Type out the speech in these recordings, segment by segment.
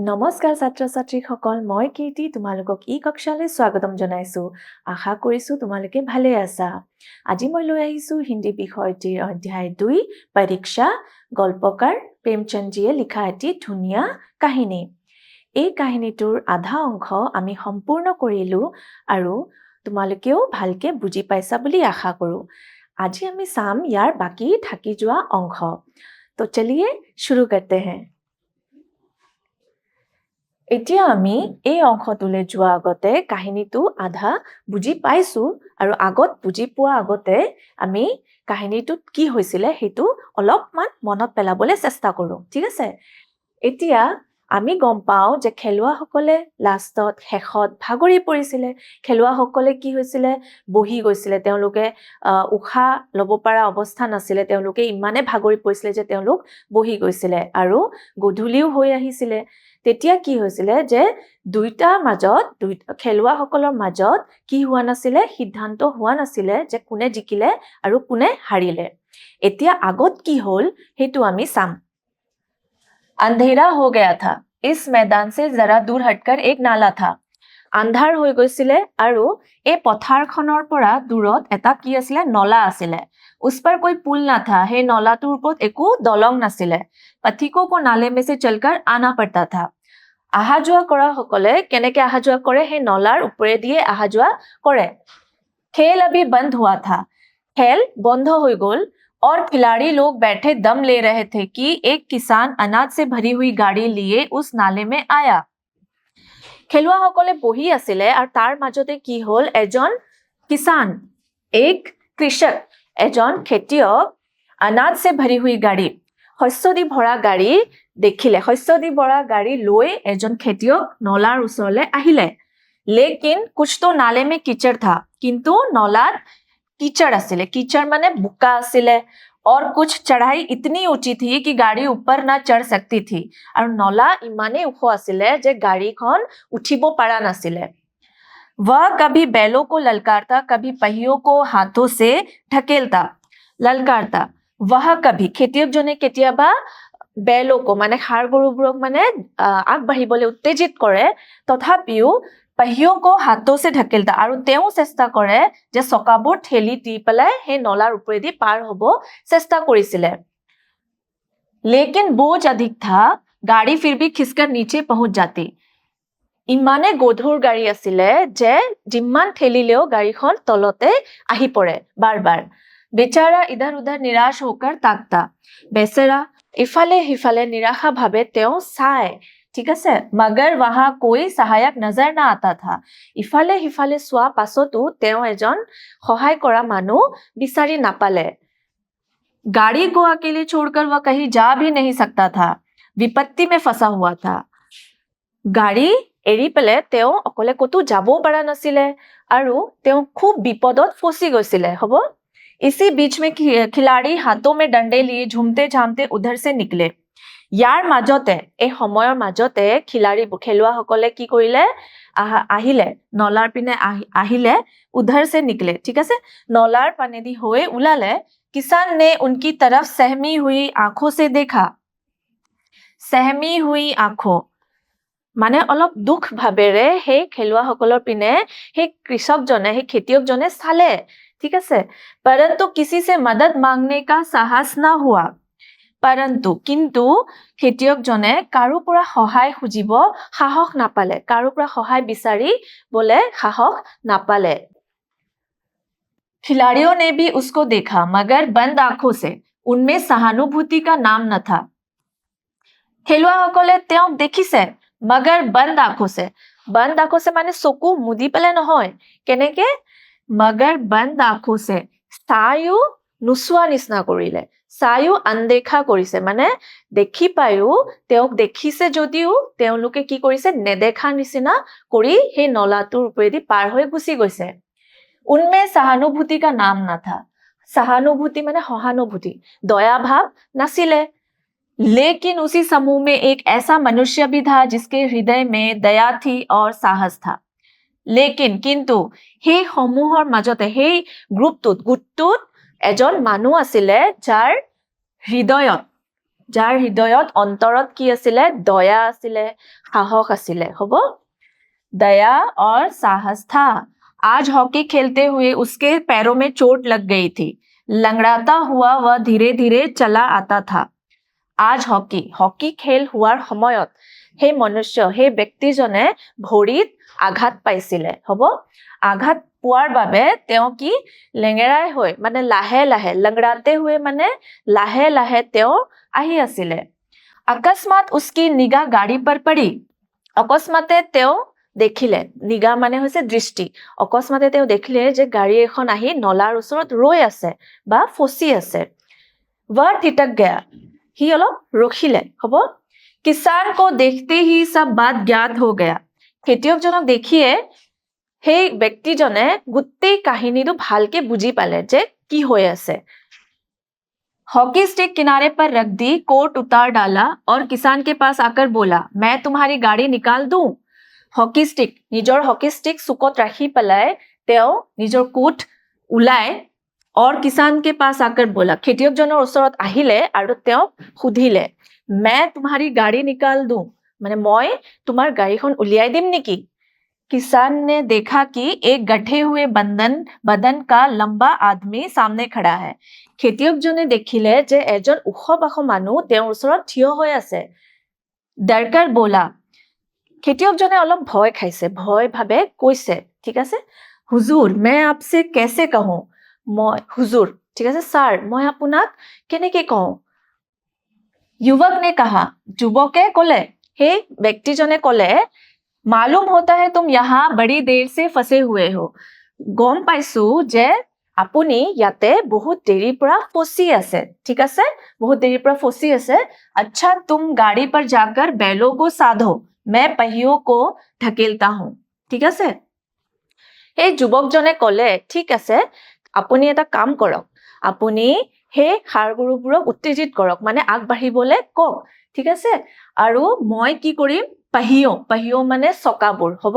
নমস্কাৰ ছাত্ৰ ছাত্ৰীসকল মই কীৰ্তি তোমালোকক ই কক্ষালৈ স্বাগতম জনাইছো আশা কৰিছো তোমালোকে ভালে আছা আজি মই লৈ আহিছো হিন্দী বিষয়টিৰ অধ্যায় 2 পৰীক্ষা গল্পকাৰ প্ৰেমচন্দজীয়ে লিখা এটি ধুনীয়া কাহিনী এই কাহিনীটোৰ আধা অংশ আমি সম্পূৰ্ণ কৰিলো আৰু তোমালোকেও ভালকে বুজি পাইছা বুলি আশা কৰো আজি আমি চাম ইয়াৰ বাকি থাকি যোৱা অংশ তো চলিয়ে শুरू करते हैं এতিয়া আমি এই অংশটোলৈ যোৱা আগতে কাহিনীটো আধা বুজি পাইছো আৰু আগত বুজি পোৱা আগতে আমি কাহিনীটোত কি হৈছিল হেতু অলপমান মনত পেলাবলৈ চেষ্টা কৰো ঠিক আছে এতিয়া আমি গম পাও যে খেলুৱাসকলে লাষ্টত শেষত ভাগৰি পৰিছিল খেলুৱাসকলে কি হৈছিল বহি গৈছিল তেওঁলোকে উখা লব পৰা অৱস্থা নাছিল তেওঁলোকে ইমানে ভাগৰি পৰিছিল যে তেওঁলোক বহি গৈছিল আৰু গধুলিও হৈ আহিছিল তেতিয়া কি হৈছিল যে দুইটা মাজত খেলুৱাসকলৰ মাজত কি হোৱা নাছিল সিদ্ধান্ত হোৱা নাছিল যে কোনে জিকিলে আৰু কোনে হাৰিলে এতিয়া আগত কি হল হেতু আমি চাম अंधेरा हो गया था इस मैदान से जरा दूर हटकर एक नाला था अंधार হৈ গৈছিল আৰু এই পথাৰখনৰ পৰা দূৰত এটা কি আছিল নলা আছিল उस पर कोई पुल ना था हे নলাটোৰ ওপৰত একো দলং নাছিল पथिकों को नाले में से चलकर आना पड़ता था আহা যোৱা কৰা সকলে কেনেকৈ আহা যোৱা কৰে হে নলাৰ ওপৰে দিয়ে আহা যোৱা কৰে खेल अभी बंद हुआ था खेल বন্ধ হৈ গল और खिलाड़ी लोग बैठे दम ले रहे थे कि एक किसान अनाज से भरी हुई गाड़ी लिए उस नाले में आया খেলুৱাসকলে বহি আছিল আৰু তাৰ মাজতে কি হল এজন কিसान एक कृषक এজন খেতিয়ক अनाज से भरी हुई गाड़ी শস্য দি ভৰা গাড়ী দেখিলে শস্য দি ভৰা গাড়ী লৈ এজন খেতিয়ক নলাৰ ওচৰলৈ আহিলে लेकिन कुछ तो नाले में कीचड़ था किंतु नलात कीचड़ आसिले कीचड़ माने बुक्का आसिले और कुछ चढ़ाई इतनी ऊंची थी कि गाड़ी ऊपर ना चढ़ सकती थी और नला इमाने उखो आसिले जे गाड़ी खन उठिबो पारा नासिले वह कभी बैलों को ललकारता कभी पहियों को हाथों से ढकेलता ललकारता वह कभी खेतियक जने केतियाबा बैलों को माने हार गरुবোरक माने आग बाहिबले उत्तेजित करे तथापिও पहियों को हाथों से ढकेलता और तेও চেষ্টা কৰে যে চকাবোৰ ঠেলি দি পেলাই হে নলাৰ ওপৰেদি পাৰ হ'ব চেষ্টা কৰিছিল लेकिन बोझ अधिक था गाड़ी फिर भी खिसकर नीचे पहुंच जाती ইমানে গধুৰ গাড়ী আছিল যে যিমান ঠেলিলেও গাড়ীখন তলতে আহি পৰে বাৰ बेचारा इधर उधर निराश होकर ताकता बेचारा इफाले हिफाले निराशा भावे तेও চায় ঠিক আছে मगर वहां कोई सहायक नजर ना आता था इफाले हिफाले सोआ पासतो तेও এজন সহায় কৰা মানুহ বিচাৰি নাপালে गाड़ी को अकेले छोड़कर वह कहीं जा भी नहीं सकता था विपत्ति में फंसा हुआ था गाड़ी এৰি পেলে তেও অকলে কতো যাবও পৰা নাছিল আৰু তেও খুব বিপদত ফসি গৈছিল হ'ব इसी बीच में खिलाड़ी हाथों में डंडे लिए झूमते झामते उधर से निकले यार মাজতে এই সময়ৰ মাজতে খিলাড়ী খেলুৱাসকলে কি কৰিলে আহিলে নলাৰ পিনে আহিলে उधर से निकले ठीक আছে নলাৰ পানেদি হৈ উলালে किसान ने उनकी तरफ सहमी हुई आंखों से देखा सहमी हुई आंखों মানে অলপ দুখ ভাবেৰে হে খেলুৱাসকলৰ পিনে হে কৃষকজনে হে খেতিয়কজনে চালে ठीक है परंतु किसी से मदद मांगने का साहस ना हुआ परंतु किंतु खेतियक जने कारो পৰা সহায় খুজিব সাহস নাপালে কাৰো পৰা সহায় বিচাৰি বলে সাহস নাপালে खिलाड़ियों ने भी उसको देखा मगर बंद आंखों से उनमें सहानुभूति का नाम न था খেলুৱাসকলে তেওঁক দেখিছে मगर बंद आंखों से माने চকু মুদি পেলে নহয় কেনেকে मगर बंद आंखों से চায়ো নুচুৱা নিচিনা কৰিলে চায়ো আনদেখা কৰিছে মানে দেখি পায়ো তেওঁক দেখিছে যদিও তেওঁলোকে কি কৰিছে নেদেখা নিচিনা কৰি হে নলাটোৰ ওপৰেদি পাৰ হৈ গুছি গৈছে उनमें सहानुभूति का नाम ना था सहानुभूति माने सहानुभूति दया भाव नासिले लेकिन उसी समूह में एक ऐसा मनुष्य भी था जिसके हृदय में दया थी और साहस था लेकिन किंतु हे समूहर মাজতে हे গ্ৰুপটোত এজন মানুহ আছিল যাৰ হৃদয়ত যাৰ হৃদয়ত অন্তৰত কি আছিলে দয়া আছিলে সাহস আছিলে হ'ব दया और साहस था आज हॉकी खेलते हुए उसके पैरों में चोट लग गई थी लंगड़ाता हुआ वह धीरे धीरे चला आता था आज हॉकी खेल হোৱাৰ সময়ত সেই মনুষ্য সেই ব্যক্তিজনে ভৰিত আঘাত পাইছিলে হ'ব আঘাত পোৱাৰ বাবে তেওঁ কি লেঙেৰাই হৈ মানে লাহে লাহে লংগড়াতে हुए মানে লাহে লাহে তেওঁ আহি আছিলে अकस्मात उसकी निगाह गाड़ी पर पड़ी অকস্মাতে তেওঁ দেখিলে নিগা মানে হৈছে দৃষ্টি অকস্মাতে তেওঁ দেখিলে যে গাড়ী এখন আহি নলাৰ ওচৰত ৰৈ আছে বা ফচি আছে वह ठिठक गया ही অলপ ৰখিলে হ'ব किसान को देखते ही सब बात ज्ञात हो गया খেতিয়কজনক দেখিয়ে সেই ব্যক্তিজনে গোটেই কাহিনীটো ভালকে বুজি পালে যে কি হৈ আছে हॉकी स्टिक किनारे पर रख दी कोट उतार डाला और किसान के पास आकर बोला मैं तुम्हारी गाड़ी निकाल दूं हॉकी स्टिक নিজৰ हॉकी स्टिक सुकत राखी পেলাই তেওঁ নিজৰ কোট উলাই और किसान के पास आकर बोला খেতিয়কজনৰ ওচৰত আহিলে আৰু তেওঁ সুধিলে मैं तुम्हारी गाड़ी निकाल दूं মানে মই তোমাৰ গাড়ীখন উলিয়াই দিম নেকি किसान ने देखा कि एक गठे हुए बदन का लंबा आदमी सामने खड़ा है খেতিয়কজনে দেখিলে যে এজন ওখ বাখ মানুহ তেওঁৰ ওচৰত থিয় হৈ আছে ডৰকাৰ बोला খেতিয়কজনে অলপ ভয় খাইছে ভয় ভাবে কৈছে ঠিক আছে হুজুৰ मैं आपसे कैसे कहूं মই হুজুৰ ঠিক আছে স্যাৰ মই আপোনাক কেনেকৈ কওঁ युवक ने कहा যুৱকে ক'লে हे ব্যক্তিজনে ক'লে मालूम होता है तुम यहाँ बड़ी देर से फंसे हुए हो গম পাইছো যে আপুনি ইয়াতে বহুত দেৰিৰ পৰা ফচি আছে ঠিক আছে বহুত দেৰিৰ পৰা ফচি আছে अच्छा तुम गाड़ी पर जाकर बैलों को साधो मैं पहियों को ढकेलता हूं ঠিক আছে এই যুৱকজনে ক'লে ঠিক আছে আপুনি এটা কাম কৰক আপুনি সেই হাড়গৰুবোৰক উত্তেজিত কৰক মানে আগবাঢ়িবলৈ কওক ঠিক আছে আৰু মই কি কৰিম पहियो মানে চকাবোৰ হ'ব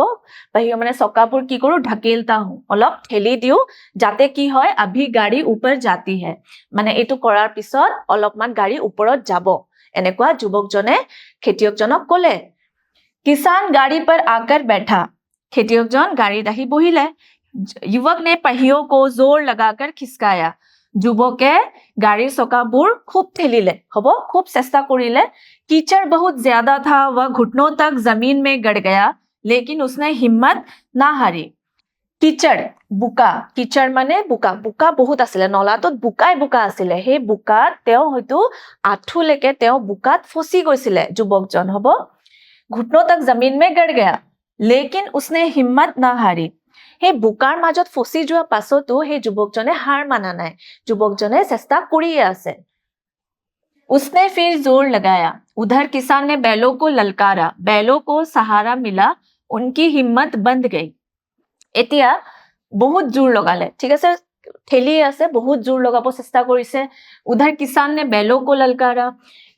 पहियो মানে চকাবোৰ কি কৰো ঢকেলতা হওঁ অলপ ঠেলি দিও যাতে কি হয় अभी गाड़ी ऊपर जाती है মানে এটো কৰাৰ পিছত অলপমান গাড়ী ওপৰত যাব এনেকুৱা যুৱকজনে খেতিয়কজনক ক'লে किसान गाड़ी पर आकर बैठा খেতিয়কজন গাড়ীত আহি বহিলে युवक ने पहियों को जोर लगाकर खिसकाया যুৱকে গাড়ীৰ চকাবোৰ খুব ঠেলিলে হ'ব খুব চেষ্টা কৰিলে कीचड़ बहुत ज्यादा था वह घुटनों तक जमीन में गड़ गया लेकिन उसने हिम्मत ना हारी कीचड़ बुका कीचड़ माने बुका बुका बहुत आছিলে নলাটোত বুকাই বুকা আছিলে সেই বুকাত তেওঁ হয়তো আঠুলৈকে তেওঁ বুকাত ফচি গৈছিলে যুৱকজন হ'ব घुटनों तक जमीन में गड़ गया लेकिन उसने हिम्मत ना हारी সেই বুকাৰ মাজত ফচি যোৱা পাছতো সেই যুৱকজনে হাৰ মানা নাই যুৱকজনে চেষ্টা কৰিয়ে আছে उसने फिर जोर लगाया उधर किसान ने बैलों को ललकारा बैलों को सहारा मिला उनकी हिम्मत बंध गई এতিয়া বহুত জোৰ লগালে ঠিক আছে ঠেলি আছে বহুত জোৰ লগাব চেষ্টা কৰিছে उधर किसान ने बैलों को ललकारा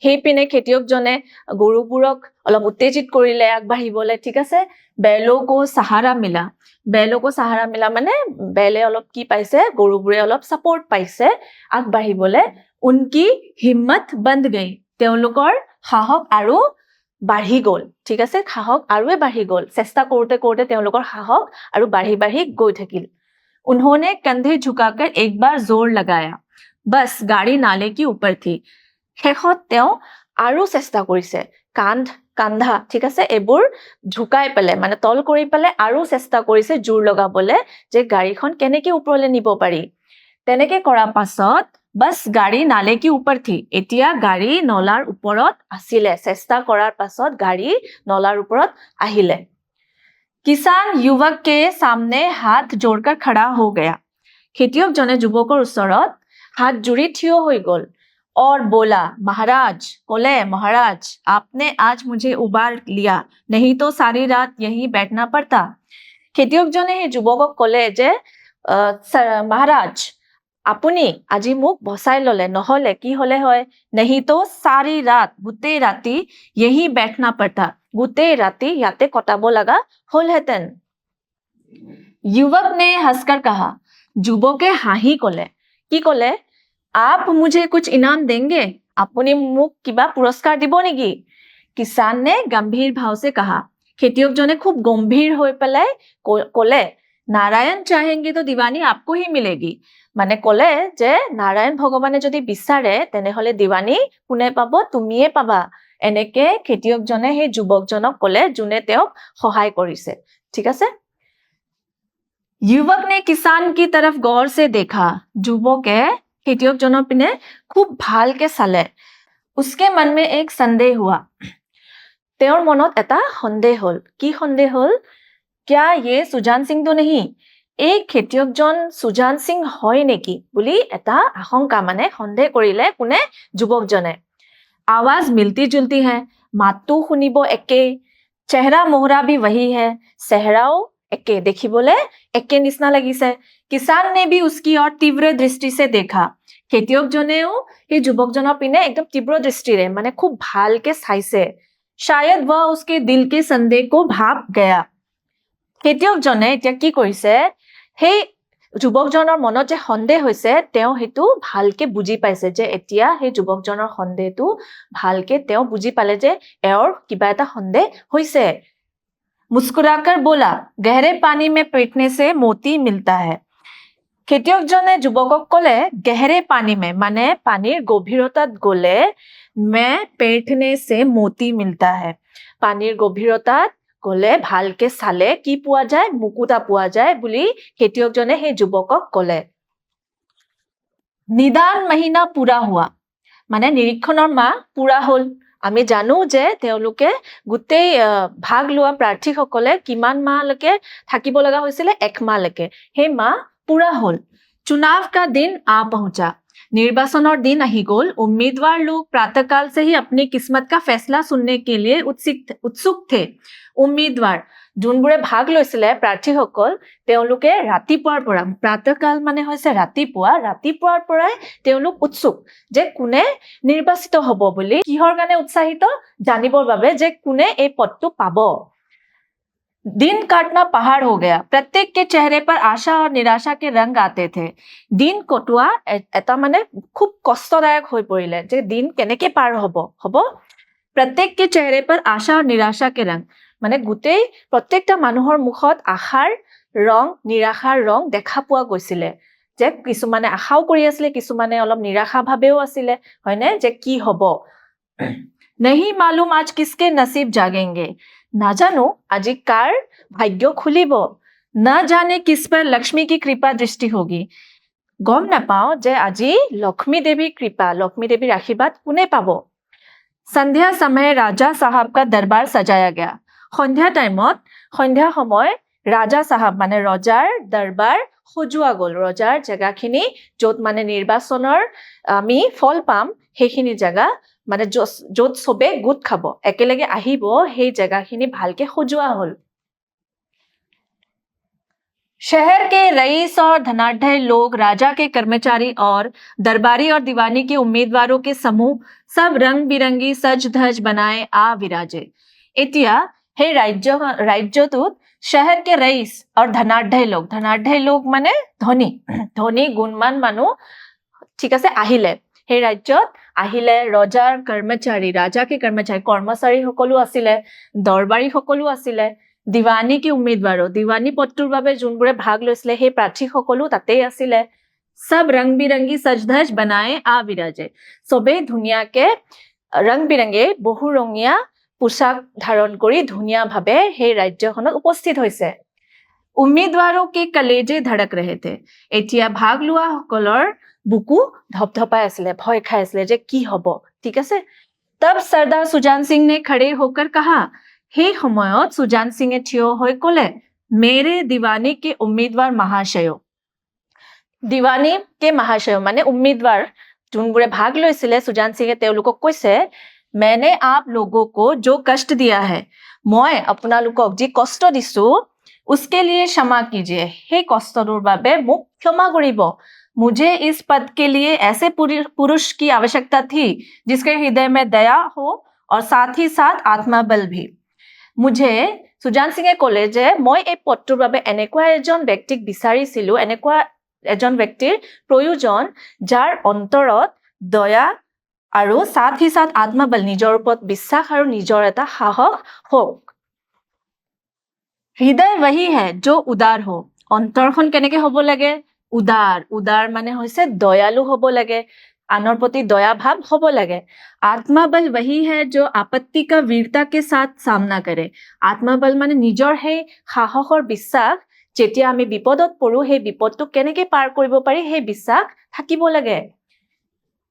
সেই পিনে খেতিয়কজনে গৰুবোৰক অলপ উত্তেজিত কৰিলে আগবাঢ়িবলৈ ঠিক আছে बैलों को सहारा मिला মানে বেলে অলপ কি পাইছে গৰুবোৰে অলপ সাপোৰ্ট পাইছে আগবাঢ়িবলৈ उनकी हिम्मत बंद गई তেওঁলোকৰ সাহস আৰু বাঢ়ি গল ঠিক আছে সাহস আৰুৱে বাঢ়ি গল চেষ্টা কৰোতে কৰোতে তেওঁলোকৰ সাহস আৰু বাঢ়ি বাঢ়ি গৈ থাকিল उन्होंने कंधे झुकाकर एक बार जोर लगाया बस गाड़ी नाले की ऊपर थी শেষত তেওঁ আৰু চেষ্টা কৰিছে কান্ধা ঠিক আছে এবোৰ ঝুকাই পেলে মানে তল কৰি পেলে আৰু চেষ্টা কৰিছে জোৰ লগাবলে যে গাড়ীখন কেনেকৈ ওপৰলৈ নিব পাৰি তেনেকৈ কৰা পাছত बस गाड़ी नाले की ऊपर थी এতিয়া গাড়ী নলাৰ ওপৰত আছিল চেষ্টা কৰাৰ পাছত গাড়ী নলাৰ ওপৰত আহিলে किसान युवक के सामने हाथ जोड़कर खड़ा हो गया খেতিয়কজনে যুৱকৰ ওচৰত হাত জুৰি থিয় হৈ গল और बोला महाराज कोले महाराज आपने आज मुझे उबार लिया नहीं तो सारी रात यहीं बैठना पड़ता খেতিয়কজনে সেই যুৱকক ক'লে যে महाराज আপুনি আজি মোক বচাই ললে নহলে কি হলে হয় नहीं तो सारी रात গোটেই ৰাতি यहीं बैठना पड़ता গোটেই ৰাতি ইয়াতে কটাব লগা হলহেতেন युवक ने हंसकर कहा যুৱকে হাঁহি ক'লে কি ক'লে आप मुझे कुछ इनाम देंगे আপুনি মোক কিবা পুৰস্কাৰ দিব নেকি? किसान ने गंभीर भाव से कहा। खेतियकजने खूब गंभीर হৈ পেলাই ক'লে নাৰায়ণ চাহেংগে তো দিৱানী आपको ही मिलेगी। মানে ক'লে যে নাৰায়ণ ভগৱানে যদি বিচাৰে তেনেহলে দিৱানী কোনে পাব? তুমিয়ে পাবা। এনেকে খেতিয়কজনে সেই যুৱকজনক ক'লে যোনে তেওঁক সহায় কৰিছে। ঠিক আছে? युवक ने किसान की तरफ गौर से देखा। যুৱকে খেতিয়কজনৰ পিনে খুব ভালকে চালে। उसके मन में एक संदेह हुआ। তেওঁৰ মনত এটা সন্দেহ হল। কি সন্দেহ হল? क्या ये सुजान सिंह तो नहीं? এই খেতিয়কজন সুজান সিং হয় নেকি বুলি এটা আশংকা মানে সন্দেহ কৰিলে কোনে? যুৱকজনে। आवाज मिलती जुलती है, মাতটো শুনিব একে, চেহাৰা মোহৰা भी वही है, চেহাৰাও একে, দেখিবলে একে নিচিনা লাগিছে। किसान ने भी उसकी ओर तीव्र दृष्टि से देखा। খেতিয়কজনেও সেই যুৱকজনৰ পিনে একদম তীব্ৰ দৃষ্টিৰে মানে খুব ভালকে চাইছে। शायद वह उसके दिल के संदेह को भाप गया। খেতিয়কজনে এতিয়া কি কৰিছে? সেই যুৱকজনৰ মনত যে সন্দেহ হৈছে তেওঁ হেতু ভালকে বুজি পাইছে যে এতিয়া সেই যুৱকজনৰ সন্দেহটো ভালকে তেওঁ বুজি পালে যে এওঁৰ কিবা এটা সন্দেহ হৈছে। मुस्कुराकर बोला, गहरे पानी में बैठने से मोती मिलता है। খেতিয়কজনে যুৱকক ক'লে গহৰে পানী মে মানে পানীৰ গভীৰতাত গ'লে মে পেঠনে সে মোতি মিলতা হে। পানীৰ গভীৰতাত গ'লে ভালকে চালে কি পোৱা যায়? মুকুতা পোৱা যায় বুলি খেতিয়কজনে সেই যুৱকক ক'লে। নিদান মহিনা পুৰা হোৱা মানে নিৰীক্ষণৰ মাহ পুৰা হ'ল। আমি জানো যে তেওঁলোকে গোটেই ভাগ লোৱা প্ৰাৰ্থীসকলে কিমান মাহলৈকে থাকিব লগা হৈছিলে? 1 মাহলৈকে। সেই মাহ पूरा होल। चुनाव का दिन आ पहुंचा। निर्वाचनर दिन आही गोल। उम्मीदवार लोग प्रातःकाल से ही अपनी किस्मत का फैसला सुनने के लिए उत्सुक थे। उम्मीदवार যোনবোৰে ভাগ লৈছিলে প্ৰাৰ্থীসকল তেওঁলোকে ৰাতিপুৱাৰ পৰা, প্ৰাতঃকাল মানে হৈছে ৰাতিপুৱাৰ পৰাই তেওঁলোক উৎসুক যে কোনে নিৰ্বাচিত হ'ব বুলি। কিহৰ কাৰণে উৎসাহিত? জানিবৰ বাবে যে কোনে এই পদটো পাব। दिन काटना पहाड़ हो गया। प्रत्येक के चेहरे पर आशा और निराशा के रंग आते थे। दिन कटुआ এটা মানে খুব কষ্টদায়ক হৈ পৰিলে যে দিন কেনেকে পাৰ হ'ব। प्रत्येक के चेहरे पर आशा और निराशा के रंग মানে গোটেই প্ৰত্যেকটা মানুহৰ মুখত আশাৰ ৰং নিৰাশাৰ ৰং দেখা পোৱা গৈছিলে। যে কিছুমানে আশাও কৰি আছিলে, কিছুমানে অলপ নিৰাশা ভাৱেও আছিলে, হয়নে? যে কি হ'ব। नहीं मालूम आज किसके नसीब जागेंगे। नाजानो আজি কাৰ ভাগ্য খুলিব। না জানে किस पर लक्ष्मी की कृपा दृष्टि होगी। গম নাপাও যে আজি লক্ষ্মী দেৱীৰ কৃপা, লক্ষ্মী দেৱীৰ আশীৰ্বাদ কোনে পাব। संध्या समय राजा साहब का दरबार सजाया गया। সন্ধ্যা টাইমত, সন্ধ্যা সময় ৰাজা সাহাব মানে ৰজাৰ দৰবাৰ সজোৱা গ'ল। ৰজাৰ জেগাখিনি য'ত মানে নিৰ্বাচনৰ আমি ফল পাম সেইখিনি জেগা মানে য'ত সবে গোট খাব, একেলগে আহিব, সেই জেগাখিনি ভালকে সজোৱা হ'ল। शहर के रईस और धनाढ्य लोग, राजा के कर्मचारी और दरबारी और दीवानी के उम्मीदवारों के समूह सब रंग बिरंगी सज धज बनाए आ विराजे। এতিয়া সেই ৰাজ্যটোত शहर के रईस और धनाढ्य लोग মানে ধনী গুণমান মানুহ, ঠিক আছে, আহিলে। সেই ৰাজ্যত আহিলে ৰজাৰ কৰ্মচাৰী, ৰাজাকে কৰ্মচাৰী, কৰ্মচাৰী সকলো আছিলে, দৰবাৰী সকলো আছিলে, দিৱানী কি উম্মিদৱাৰো, দিৱানী পদটোৰ বাবে যোনবোৰে ভাগ লৈছিলে সেই প্ৰাৰ্থী সকলো তাতেই আছিলে। সব ৰং বিৰংগী সজধজ বনায়ে আ বিৰাজে। সবেই ধুনীয়াকে ৰং বিৰংগে বহু ৰঙীয়া পোছাক ধাৰণ কৰি ধুনীয়াভাৱে সেই ৰাজ্যখনত উপস্থিত হৈছে। উম্মিদৱাৰো কে কলেজে ধড়ক ৰহে থে। এতিয়া ভাগ লোৱা সকলৰ বুকু ধপধপাই আছিলে, ভয় খাই আছিলে যে কি হ'ব। ঠিক আছে। তব सरदार सुजान सिंह ने खड़े होकर कहा। সেই সময়ত সুজান সিংহে থিয় হৈ ক'লে, মেৰে দিৱানী কে উম্মিদৱাৰ মহাশয়। দিৱানী কে মহাশয় মানে উম্মিদৱাৰ যোনবোৰে ভাগ লৈছিলে, সুজান সিংহে তেওঁলোকক কৈছে, मैंने आप लोगों को जो कष्ट दिया है, মই আপোনালোকক যি কষ্ট দিছো, उसके लिए क्षमा कीजिए। সেই কষ্টটোৰ বাবে মোক ক্ষমা কৰিব। मुझे इस पद के लिए ऐसे पुरुष की आवश्यकता थी जिसके हृदय में दया हो और साथ ही साथ आत्मबल भी। मुझे সুজান সিংহে ক'লে যে মই এই পদটোৰ বাবে এনেকুৱা এজন ব্যক্তিক বিচাৰিছিলো, এনেকুৱা এজন ব্যক্তিৰ প্ৰয়োজন যাৰ অন্তৰত দয়া আৰু साथ ही साथ आत्मबल নিজৰ ওপৰত বিশ্বাস আৰু নিজৰ এটা সাহস হোক হৃদয় वही है जो उदार हो অন্তৰখন কেনেকে হ'ব লাগে উদাৰ মানে হৈছে দয়ালু হ'ব লাগে আনৰ প্ৰতি দয়া ভাৱ হ'ব লাগে आत्मबल वही है जो आपत्ति का वीरता के साथ सामना करे आत्मबल মানে নিজৰ সেই সাহসৰ বিশ্বাস যেতিয়া আমি বিপদত পৰো সেই বিপদটো কেনেকে পাৰ কৰিব পাৰি সেই বিশ্বাস থাকিব লাগে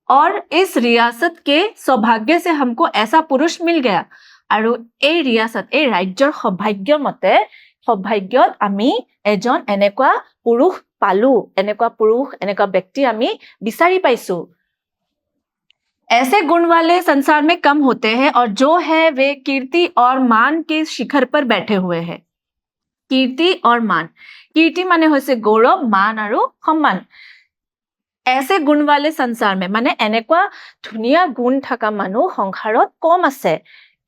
और इस रियासत के सौभाग्य से हमको ऐसा पुरुष मिल गया আৰু এই ৰিয়াসত এই ৰাজ্যৰ সৌভাগ্য মতে সৌভাগ্যত আমি এজন এনেকুৱা পুৰুষ পালো এনেকুৱা ব্যক্তি আমি বিচাৰি পাইছো ऐसे गुण वाले संसार में कम होते हैं और जो है वे कीर्ति और मान के शिखर पर बैठे हुए हैं कीर्ति और मान कीर्ति माने হৈছে গৌৰৱ মান আৰু সন্মান ऐसे गुण वाले संसार में माने এনেকুৱা ধুনিয়া গুণ থকা মানুহ সংসাৰত কম আছে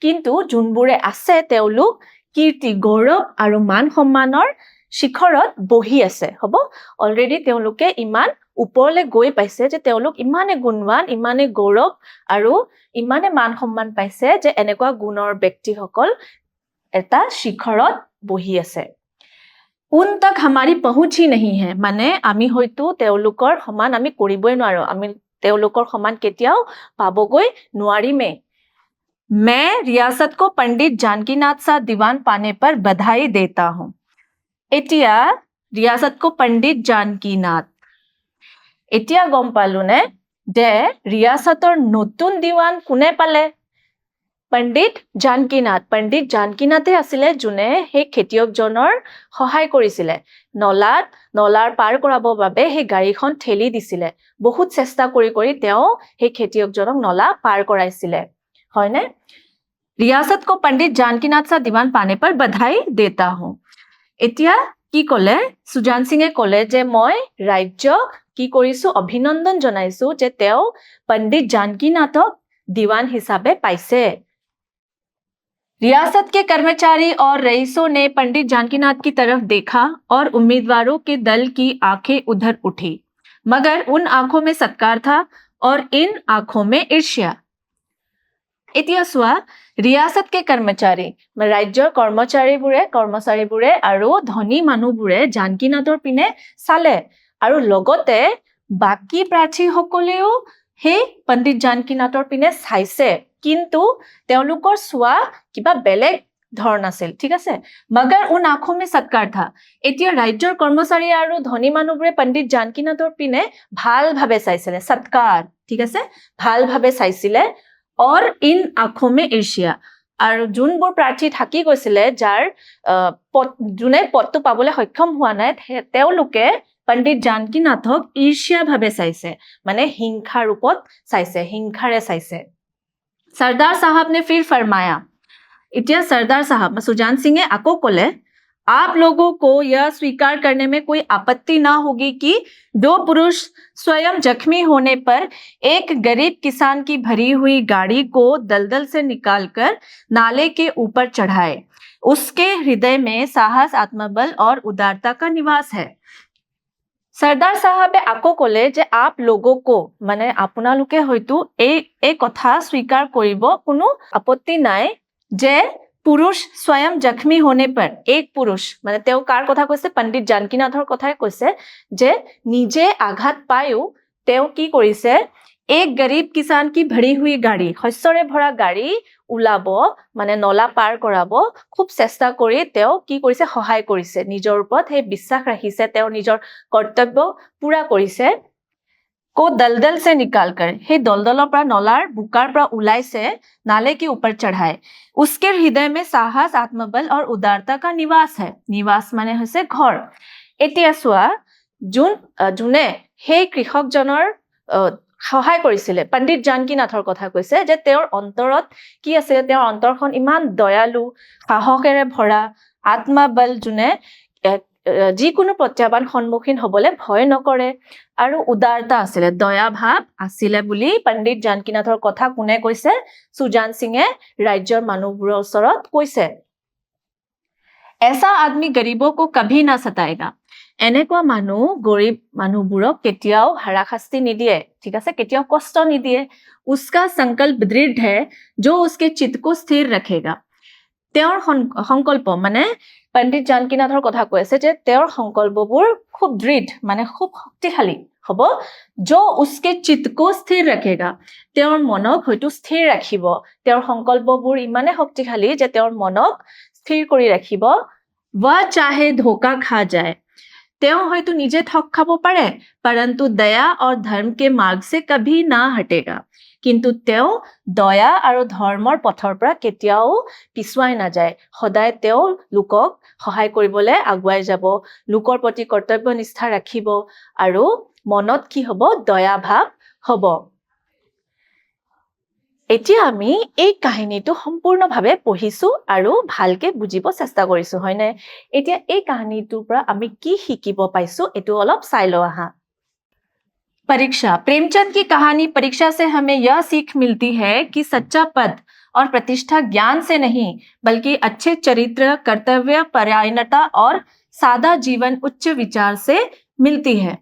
কিন্তু যোনবোৰে আছে তেওঁলোক কীৰ্তি গৌৰৱ আৰু মান সন্মানৰ শিখৰত বহি আছে হ'ব অলৰেডি তেওঁলোকে ইমান ওপৰলৈ গৈ পাইছে যে তেওঁলোক ইমানে গুণৱান ইমানে গৌৰৱ আৰু ইমানে মান সন্মান পাইছে যে এনেকুৱা গুণৰ ব্যক্তিসকল এটা শিখৰত বহি আছে उन तक हमारी पहुंच ही नहीं है माने आमी হয়তো তেওঁলোকৰ সমান আমি কৰিবই নোৱাৰো আমি তেওঁলোকৰ সমান কেতিয়াও পাবগৈ নোৱাৰিমে मैं रियासत को पंडित जानकीनाथ सा दीवान पाने पर बधाई देता हूं এতিয়া रियासत को पंडित जानकीनाथ এতিয়া গম পালো নে যে ৰিয়াসতৰ নতুন দিৱান কোনে পালে पंडित जानकीनाथे আছিলে যোনে হে খেতিয়কজনৰ সহায় কৰিছিলে নলাৰ পাৰ কৰাবৰ বাবে হে গাড়ীখন ঠেলি দিছিলে বহুত চেষ্টা কৰি তেওঁ হে খেতিয়কজনক নলা পাৰ কৰাইছিলে হয়নে रियासत को पंडित जानकीनाथ सा दीवान पाने पर बधाई देता हूं এতিয়া কি ক'লে সুজান সিংহে ক'লে যে মই ৰাজ্যক কি কৰিছো অভিনন্দন জনাইছো যে তেওঁ पंडित जानकीनाथক दीवान হিচাপে পাইছে रियासत के कर्मचारी और रईसों ने पंडित जानकीनाथ की तरफ देखा और उम्मीदवारों के दल की आंखें उधर उठी मगर उन आंखों में सत्कार था और इन आंखों में ईर्ष्या এতিয়া চোৱা रियासत के कर्मचारी राज्যৰ কৰ্মচাৰীবোৰে আৰু ধনী মানুহবোৰে जानकीनाथৰ পিনে চালে আৰু লগতে বাকি প্ৰাৰ্থীসকলেও হে पंडित जानकीनाथৰ পিনে চাইছে কিন্তু তেওঁলোকৰ সোৱা কিবা বেলেগ ধৰণ আছিল ঠিক আছে मगर उन आंखों में सत्कार था এতিয়া ৰাজ্যৰ কৰ্মচাৰী আৰু ধনী মানুহবোৰে पंडित जानकीनाथৰ পিনে ভাল ভাবে চাইছিলে সৎকাৰ ঠিক আছে ভাল ভাবে চাইছিলে और इन आंखों में ईर्ष्या আৰু যোনবোৰ প্ৰাৰ্থী থাকি গৈছিলে যাৰ যোনে পদটো পাবলৈ সক্ষম হোৱা নাই তেওঁলোকে पंडित जानकीनाथক ईर्ष्या ভাবে চাইছে মানে হিংসা ৰূপত চাইছে হিংসাৰে চাইছে सरदार साहब ने फिर फरमाया इतिया सरदार साहब सुजान सिंह आको कोले आप लोगों को यह स्वीकार करने में कोई आपत्ति ना होगी कि दो पुरुष स्वयं जख्मी होने पर एक गरीब किसान की भरी हुई गाड़ी को दलदल से निकालकर नाले के ऊपर चढ़ाए उसके हृदय में साहस आत्मबल और उदारता का निवास है सरदार साहबे आको कोले जे आप लोगों को माने आपनालोके হয়তো এই কথা স্বীকাৰ কৰিব কোনো আপত্তি নাই যে পুৰুষ स्वयं जख्मी होने पर एक पुरुष माने তেওঁ কাৰ কথা কৈছে पंडित जानकीनाथৰ কথাই কৈছে যে নিজে আঘাত পায়ো তেওঁ কি কৰিছে एक गरीब किसान की भरी हुई गाड़ी শস্যৰে ভৰা গাড়ী উলাব মানে নলা পাৰ কৰাব খুব চেষ্টা কৰি তেওঁ কি কৰিছে সহায় কৰিছে নিজৰ ওপৰত হে বিশ্বাস ৰাখিছে তেওঁ নিজৰ কৰ্তব্য পুৰা কৰিছে को दलदल से निकालकर हे दलदলৰ পৰা নলাৰ বুকাৰ পৰা উলাইছে नाले के ऊपर चढ़ाए उसके हृदय में साहस आत्मबल और उदारता का निवास है निवास মানে হৈছে ঘৰ এতিয়া চোৱা যোনে হে কৃষকজনৰ সহায় কৰিছিলে पंडित जानकीनाथৰ কথা কৈছে যে তেওঁৰ অন্তৰত কি আছে তেওঁৰ অন্তৰখন ইমান দয়ালু সাহসেৰে ভৰা আত্মবল যোনে যিকোনো প্ৰত্যাহ্বান সন্মুখীন হ'বলৈ ভয় নকৰে আৰু উদাৰতা আছিল দয়া ভাৱ আছিল বুলি पंडित जानकीनाথৰ কথা কোনে কৈছে সুজান সিংহে ৰাজ্যৰ মানুহবোৰৰ ওচৰত কৈছে ऐसा आदमी गरीबों को कभी ना सताएगा। এনেকুৱা মানুহ গৰীব মানুহবোৰক কেতিয়াও হাৰাশাস্তি নিদিয়ে, ঠিক আছে, কেতিয়াও কষ্ট নিদিয়ে। उसका संकल्प दृढ़ है जो उसके चित्त को स्थिर रखेगा। তেওঁৰ সংকল্প মানে পণ্ডিত জানকীনাথৰ কথা কৈ আছে যে তেওঁৰ সংকল্পবোৰ খুব দৃঢ় মানে খুব শক্তিশালী হ'ব। जो उसके चित्त को स्थिर रखेगा, তেওঁৰ মনক হয়তো স্থিৰ ৰাখিব। তেওঁৰ সংকল্পবোৰ ইমানে শক্তিশালী যে তেওঁৰ মনক স্থিৰ কৰি ৰাখিব। वह चाहे धोखा खा जाए, তেওঁ হয়তো নিজে ঠগ খাব পাৰে, परंतु दया और धर्म के मार्ग से कभी ना हटेगा। কিন্তু তেওঁ দয়া আৰু ধৰ্মৰ পথৰ পৰা কেতিয়াও পিছুৱাই নাযায়। সদায় তেওঁ লোকক সহায় কৰিবলৈ আগুৱাই যাব, লোকৰ প্ৰতি কৰ্তব্য নিষ্ঠা ৰাখিব আৰু মনত কি হ'ব, দয়া ভাৱ হ'ব। এতিয়া আমি এই কাহিনীটো সম্পূৰ্ণভাৱে পঢ়িছো আৰু ভালকে বুজিব চেষ্টা কৰিছো, হয়নে? এতিয়া এই কাহিনীটোৰ পৰা আমি কি শিকিব পাইছো এটো অলপ চাই লওঁ আহা। परीक्षा। प्रेमचंद की कहानी परीक्षा से हमें यह सीख मिलती है कि सच्चा पद और प्रतिष्ठा ज्ञान से नहीं बल्कि अच्छे चरित्र, कर्तव्य, परायणता और सादा जीवन उच्च विचार से मिलती है।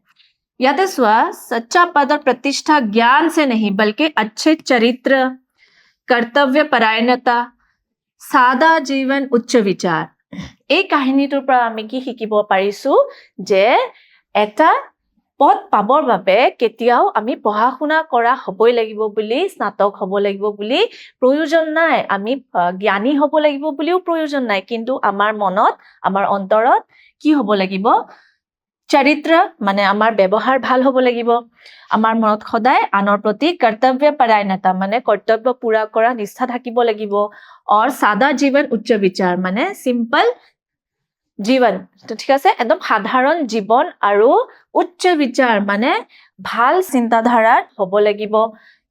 याद स्व सच्चा पद और प्रतिष्ठा ज्ञान से नहीं बल्कि अच्छे चरित्र, कर्तव्य, परायणता, सादा जीवन उच्च विचार। এই কাহিনীটোৰ পৰা আমি কি শিকিব পাৰিছো যে এটা পদ পাবৰ বাবে কেতিয়াও আমি পঢ়া শুনা কৰা হ'বই লাগিব বুলি, স্নাতক হ'ব লাগিব বুলি প্ৰয়োজন নাই, আমি জ্ঞানী হ'ব লাগিব বুলিও প্ৰয়োজন নাই। কিন্তু আমাৰ মনত, আমাৰ অন্তৰত কি হ'ব লাগিব, চৰিত্ৰ মানে আমাৰ ব্যৱহাৰ ভাল হ'ব লাগিব। আমাৰ মনত সদায় আনৰ প্ৰতি কৰ্তব্য পৰায়ণতা মানে কৰ্তব্য পুৰা কৰা নিষ্ঠা থাকিব লাগিব। और सादा जीवन उच्च विचार মানে সিম্পল जीवन, ঠিক আছে, একদম সাধাৰণ জীৱন আৰু উচ্চ विचार মানে ভাল চিন্তাধাৰাৰ হ'ব লাগিব।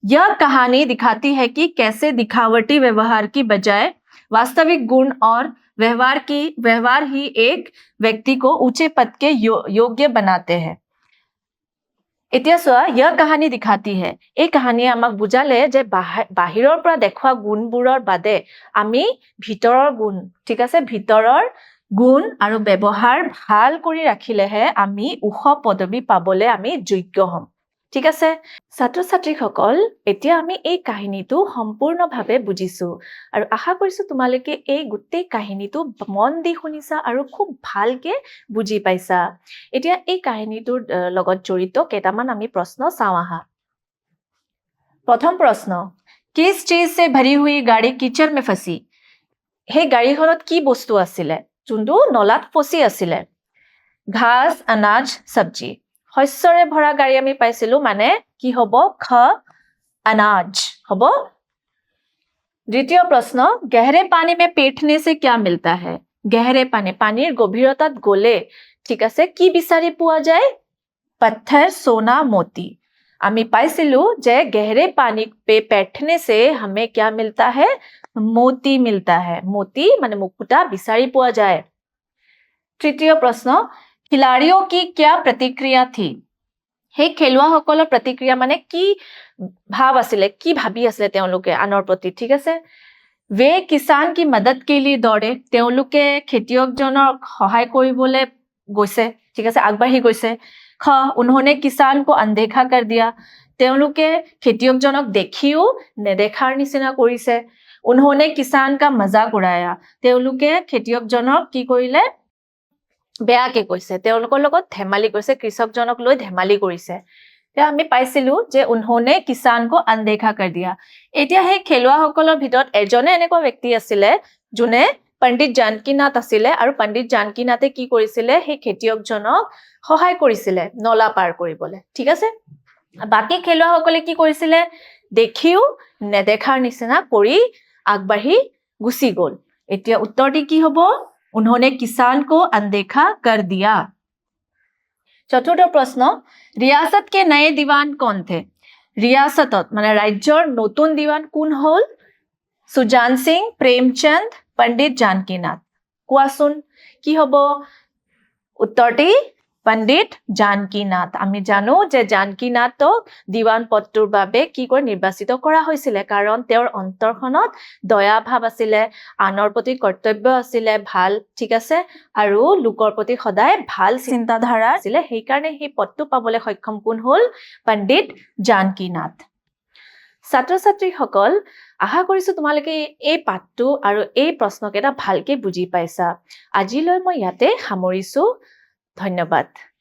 यह कहानी दिखाती है कि कैसे दिखावटी व्यवहार की बजाय वास्तविक गुण और व्यवहार ही एक व्यक्ति को ऊंचे पद के योग्य बनाते हैं। এতিয়া চোৱা, यह कहानी दिखाती है, এই কাহিনীয়ে আমাক বুজালে যে বাহিৰৰ পৰা দেখুৱা গুণবোৰৰ বাদে আমি ভিতৰৰ গুণ, ঠিক আছে, ভিতৰৰ গুণ আৰু ব্যৱহাৰ ভাল কৰি ৰাখিলেহে আমি উচ্চ পদবী পাবলৈ আমি যোগ্য হ'ম, ঠিক আছে। ছাত্ৰ ছাত্ৰীসকল, এতিয়া আমি এই কাহিনীটো সম্পূৰ্ণভাৱে বুজিছো আৰু আশা কৰিছো তোমালোকে এই গোটেই কাহিনীটো মন দি শুনিছা আৰু খুব ভালকে বুজি পাইছা। এতিয়া এই কাহিনীটোৰ লগত জড়িত কেইটামান আমি প্ৰশ্ন চাওঁ আহা। প্ৰথম প্ৰশ্ন, किस चीज से भरी हुई गाड़ी कीचड़ में फंसी? সেই গাড়ীখনত কি বস্তু আছিলে যোনটো নলাত ফচি আছিলে? ঘাস, अनाज, सब्जी। শস্যৰে ভৰা গাড়ী আমি পাইছিলো মানে কি হ'ব, খ अनाज হ'ব। দ্বিতীয় প্ৰশ্ন, गहरे पानी में बैठने से क्या मिलता है? गहरे पानी, পানীৰ গভীৰতাত গলে, ঠিক আছে, কি বিচাৰি পোৱা যায়? पत्थर, सोना, मोती। আমি পাইছিলো যে गहरे पानी पे बैठने से हमें क्या मिलता है? मोती मिलता है। मोती মানে মুকুতা বিচাৰি পোৱা যায়। তৃতীয় প্ৰশ্ন, खिलाड़ियों की क्या प्रतिक्रिया थी? সেই খেলুৱাসকলৰ প্ৰতিক্ৰিয়া মানে কি ভাৱ আছিলে, কি ভাবি আছিলে তেওঁলোকে আনৰ প্ৰতি, ঠিক আছে। वे किसान की मदद के लिए दौड़े, তেওঁলোকে খেতিয়কজনক সহায় কৰিবলৈ গৈছে, ঠিক আছে, আগবাঢ়ি গৈছে। খ, उन्होंने किसान को अनदेखा कर दिया, তেওঁলোকে খেতিয়কজনক দেখিও নেদেখাৰ নিচিনা কৰিছে। उन्होंने किसान का मजाक उड़ाया, তেওঁলোকে খেতিয়কজনক কি কৰিলে, বেয়াকে কৈছে, তেওঁলোকৰ লগত ধেমালি কৰিছে, কৃষকজনক লৈ ধেমালি কৰিছে। এতিয়া আমি পাইছিলো যে उन्होंने किसान को अनदेखा कर दिया। এতিয়া সেই খেলুৱাসকলৰ ভিতৰত এজনে এনেকুৱা ব্যক্তি আছিলে যোনে পণ্ডিত জানকীনাথ আছিলে আৰু পণ্ডিত জানকীনাথে কি কৰিছিলে, সেই খেতিয়কজনক সহায় কৰিছিলে নলা পাৰ কৰিবলৈ, ঠিক আছে। বাকী খেলুৱাসকলে কি কৰিছিলে, দেখিও নেদেখাৰ নিচিনা কৰি আগবাঢ়ি গুচি গ'ল। এতিয়া উত্তৰটি কি হ'ব, उन्होंने किसान को अनदेखा कर दिया। চতুৰ্থ প্ৰশ্ন, रियासत के नए दीवान कौन थे? रियासतत মানে ৰাজ্যৰ নতুন দিৱান কোন হ'ল? সুজান সিং, প্ৰেমচন্দ, পণ্ডিত জানকীনাথ। কোৱাচোন কি হ'ব উত্তৰটি? পণ্ডিত জানকী নাথ আমি জানো যে জানকী নাথক দিৱান পদটোৰ বাবে কি কৰি নিৰ্বাচিত কৰা হৈছিলে কাৰণ তেওঁৰ অন্তৰখনত দয়া ভাৱ আছিলে আনৰ প্ৰতি কৰ্তব্য আছিলে ভাল ঠিক আছে আৰু লোকৰ প্ৰতি সদায় ভাল চিন্তাধাৰা আছিলে সেইকাৰণে সেই পদটো পাবলৈ সক্ষম কোন হ'ল পণ্ডিত জানকী নাথ ছাত্ৰ-ছাত্ৰীসকল আশা কৰিছো তোমালোকে এই পাঠটো আৰু এই প্ৰশ্নকেইটা ভালকে বুজি পাইছা আজিলৈ মই ইয়াতে সামৰিছো ধন্যবাদ